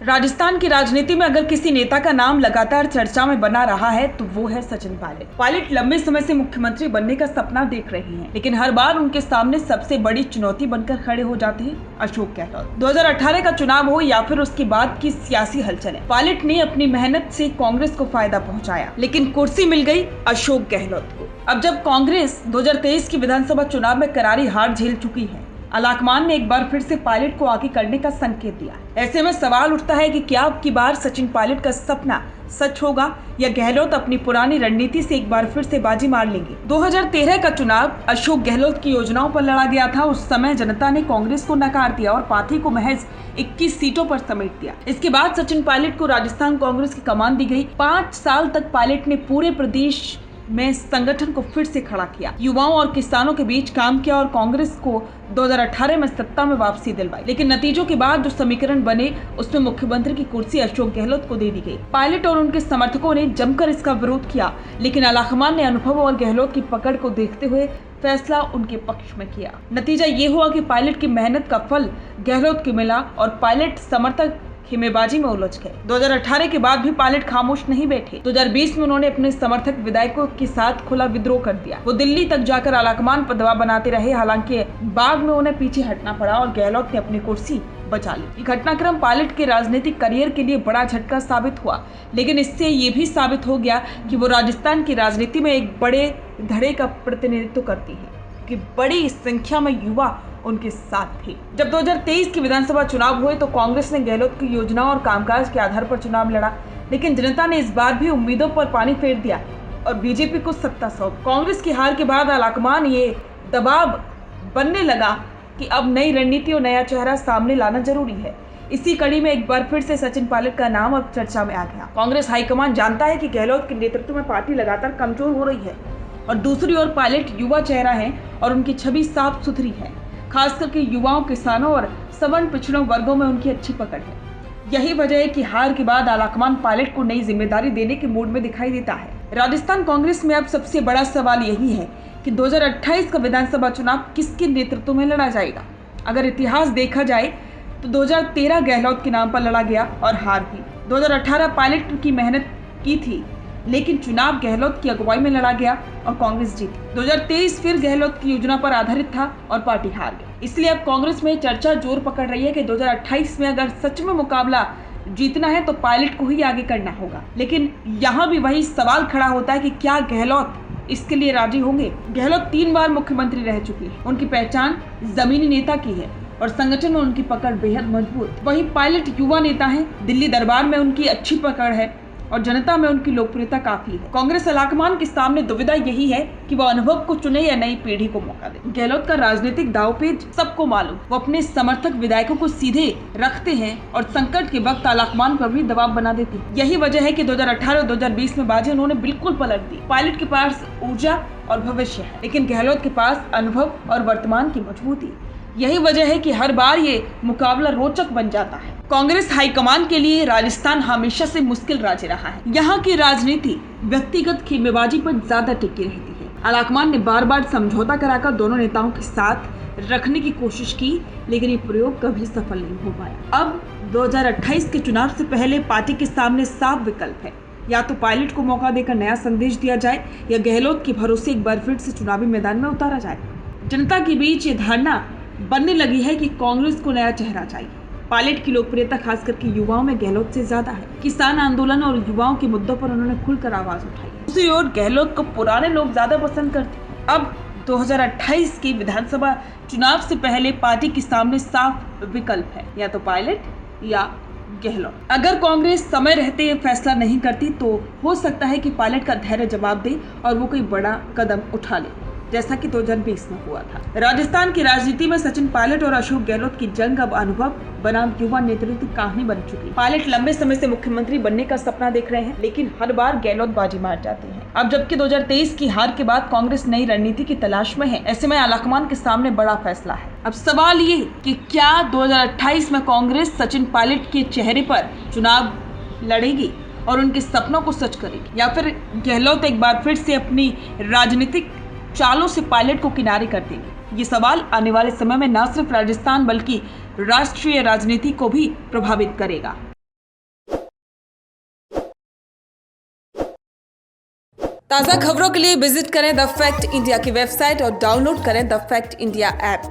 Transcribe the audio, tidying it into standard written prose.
राजस्थान की राजनीति में अगर किसी नेता का नाम लगातार चर्चा में बना रहा है तो वो है सचिन पायलट। पायलट लंबे समय से मुख्यमंत्री बनने का सपना देख रहे हैं, लेकिन हर बार उनके सामने सबसे बड़ी चुनौती बनकर खड़े हो जाते हैं अशोक गहलोत। 2018 का चुनाव हो या फिर उसके बाद की सियासी हलचलें, पायलट ने अपनी मेहनत से कांग्रेस को फायदा पहुंचाया, लेकिन कुर्सी मिल गई अशोक गहलोत को। अब जब कांग्रेस 2023 की विधानसभा चुनाव में करारी हार झेल चुकी है, आलाकमान ने एक बार फिर से पायलट को आगे करने का संकेत दिया। ऐसे में सवाल उठता है कि क्या अब की बार सचिन पायलट का सपना सच होगा या गहलोत अपनी पुरानी रणनीति से एक बार फिर से बाजी मार लेंगे। 2013 का चुनाव अशोक गहलोत की योजनाओं पर लड़ा गया था। उस समय जनता ने कांग्रेस को नकार दिया और पार्टी को महज 21 सीटों पर समेट दिया। इसके बाद सचिन पायलट को राजस्थान कांग्रेस की कमान दी गई। 5 साल तक पायलट ने पूरे प्रदेश में संगठन को फिर से खड़ा किया, युवाओं और किसानों के बीच काम किया और कांग्रेस को 2018 में सत्ता में वापसी दिलवाई। लेकिन नतीजों के बाद जो समीकरण बने उसमें मुख्यमंत्री की कुर्सी अशोक गहलोत को दे दी गई। पायलट और उनके समर्थकों ने जमकर इसका विरोध किया, लेकिन आलाकमान ने अनुभव और गहलोत की पकड़ को देखते हुए फैसला उनके पक्ष में किया। नतीजा ये हुआ कि पायलट की मेहनत का फल गहलोत को मिला और पायलट समर्थक खेमेबाजी में उलझ गए। 2018 के बाद भी पायलट खामोश नहीं बैठे। 2020 में उन्होंने अपने समर्थक विधायकों के साथ खुला विद्रोह कर दिया। वो दिल्ली तक जाकर आलाकमान पर दबाव बनाते रहे, हालांकि बाद में उन्हें पीछे हटना पड़ा और गहलोत ने अपनी कुर्सी बचा ली। ये घटनाक्रम पायलट के राजनीतिक करियर के लिए बड़ा झटका साबित हुआ, लेकिन इससे ये भी साबित हो गया कि वो राजस्थान की राजनीति में एक बड़े धड़े का प्रतिनिधित्व करती है, कि बड़ी संख्या में युवा उनके साथ थे। जब 2023 की विधानसभा चुनाव हुए तो कांग्रेस ने गहलोत की योजनाओं और कामकाज के आधार पर चुनाव लड़ा, लेकिन जनता ने इस बार भी उम्मीदों पर पानी फेर दिया और बीजेपी को सत्ता सौंपी। कांग्रेस की हार के बाद आलाकमान ये दबाव बनने लगा कि अब नई रणनीति और नया चेहरा सामने लाना जरूरी है। इसी कड़ी में एक बार फिर से सचिन पायलट का नाम अब चर्चा में आ गया। कांग्रेस हाईकमान जानता है कि गहलोत के नेतृत्व में पार्टी लगातार कमजोर हो रही है और दूसरी ओर पायलट युवा चेहरा है और उनकी छवि साफ सुथरी है। खास करके युवाओं, किसानों और सवर्ण पिछड़ों वर्गों में उनकी अच्छी पकड़ है। यही वजह है कि हार के बाद आलाकमान पायलट को नई जिम्मेदारी देने के मूड में दिखाई देता है। राजस्थान कांग्रेस में अब सबसे बड़ा सवाल यही है कि 2028 का विधानसभा चुनाव किसके नेतृत्व में लड़ा जाएगा। अगर इतिहास देखा जाए तो 2013 गहलोत के नाम पर लड़ा गया और हार हुई। 2018 पायलट की मेहनत की थी, लेकिन चुनाव गहलोत की अगुवाई में लड़ा गया और कांग्रेस जीती। 2023 फिर गहलोत की योजना पर आधारित था और पार्टी हार गई। इसलिए अब कांग्रेस में चर्चा जोर पकड़ रही है कि 2028 में अगर सच में मुकाबला जीतना है तो पायलट को ही आगे करना होगा। लेकिन यहाँ भी वही सवाल खड़ा होता है कि क्या गहलोत इसके लिए राजी होंगे। गहलोत 3 बार मुख्यमंत्री रह चुकी है, उनकी पहचान जमीनी नेता की है और संगठन में उनकी पकड़ बेहद मजबूत। वहीं पायलट युवा नेता है, दिल्ली दरबार में उनकी अच्छी पकड़ है और जनता में उनकी लोकप्रियता काफी है। कांग्रेस आलाकमान के सामने दुविधा यही है कि वो अनुभव को चुने या नई पीढ़ी को मौका दे। गहलोत का राजनीतिक दांवपेच सबको मालूम। वो अपने समर्थक विधायकों को सीधे रखते हैं और संकट के वक्त आलाकमान पर भी दबाव बना देते हैं। यही वजह है कि 2018 और 2020 में बाजी उन्होंने बिल्कुल पलट दी। पायलट के पास ऊर्जा और भविष्य है, लेकिन गहलोत के पास अनुभव और वर्तमान की मजबूती। यही वजह है कि हर बार ये मुकाबला रोचक बन जाता है। कांग्रेस हाईकमान के लिए राजस्थान हमेशा से मुश्किल राज्य रहा है। यहाँ की राजनीति व्यक्तिगत खेमेबाजी पर ज्यादा टिकी रहती है। आलाकमान ने बार बार समझौता कराकर दोनों नेताओं के साथ रखने की कोशिश की, लेकिन ये प्रयोग कभी सफल नहीं हो पाया। अब 2028 के चुनाव से पहले पार्टी के सामने साफ विकल्प है, या तो पायलट को मौका देकर नया संदेश दिया जाए या गहलोत के भरोसे एक बार फिर से चुनावी मैदान में उतारा जाए। जनता के बीच ये धारणा बनने लगी है कि कांग्रेस को नया चेहरा चाहिए। पायलट की लोकप्रियता खास करके युवाओं में गहलोत से ज्यादा है। किसान आंदोलन और युवाओं के मुद्दों पर उन्होंने खुलकर आवाज उठाई। दूसरी ओर गहलोत को पुराने लोग ज्यादा पसंद करते। अब 2028 की विधानसभा चुनाव से पहले पार्टी के सामने साफ विकल्प है, या तो पायलट या गहलोत। अगर कांग्रेस समय रहते ये फैसला नहीं करती तो हो सकता है कि पायलट का धैर्य जवाब दे और वो कोई बड़ा कदम उठा ले, जैसा कि 2020 में हुआ था। राजस्थान की राजनीति में सचिन पायलट और अशोक गहलोत की जंग अब अनुभव बनाम युवा नेतृत्व कहानी बन चुकी है। पायलट लंबे समय से मुख्यमंत्री बनने का सपना देख रहे हैं, लेकिन हर बार गहलोत बाजी मार जाते हैं। अब जबकि 2023 की हार के बाद कांग्रेस नई रणनीति की तलाश में है, ऐसे में आलाकमान के सामने बड़ा फैसला है। अब सवाल ये कि क्या 2028 में कांग्रेस सचिन पायलट के चेहरे पर चुनाव लड़ेगी और उनके सपनों को सच करेगी, या फिर गहलोत एक बार फिर से अपनी राजनीतिक चालों से पायलट को किनारे कर देंगे। ये सवाल आने वाले समय में न सिर्फ राजस्थान बल्कि राष्ट्रीय राजनीति को भी प्रभावित करेगा। ताज़ा खबरों के लिए विजिट करें द फैक्ट इंडिया की वेबसाइट और डाउनलोड करें द फैक्ट इंडिया ऐप।